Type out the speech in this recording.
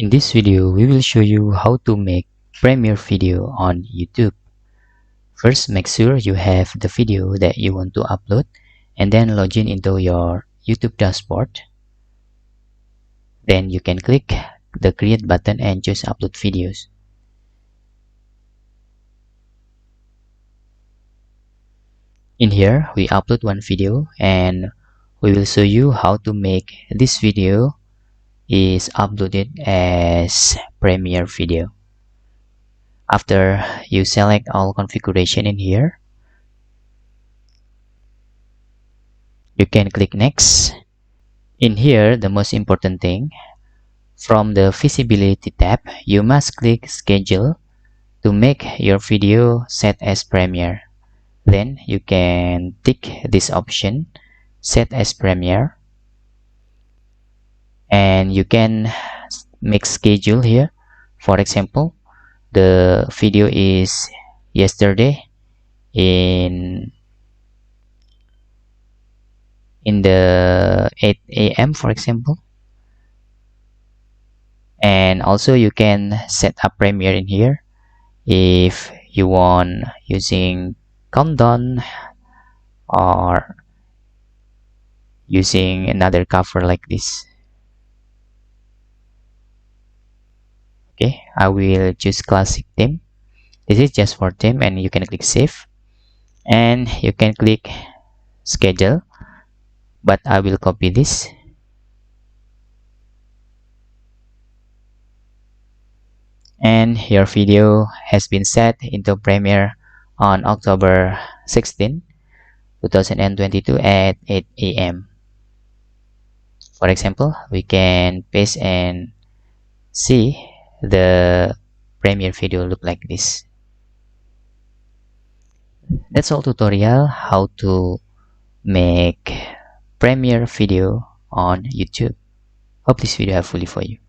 In this video, we will show you how to make Premiere video on YouTube. First, make sure you have the video that you want to upload and then log in into your YouTube dashboard. Then you can click the create button and choose upload videos. In here, we upload one video and we will show you how to make this video is uploaded as Premiere video. After you select all configuration in here, you can click next. In here, the most important thing, from the visibility tab, you must click schedule to make your video set as Premiere. Then you can tick this option, set as Premiere, and you can make schedule here. For example, the video is yesterday in the 8 a.m. for example, and also you can set up Premiere in here if you want using countdown or using another cover like this. Okay, I will choose classic theme. This is just for theme, and you can click save and you can click schedule, but I will copy this and your video has been set into Premiere on October 16, 2022 at 8 a.m. For example, we can paste and see the Premiere video look like this. That's all tutorial how to make Premiere video on YouTube. Hope this video helpful for you.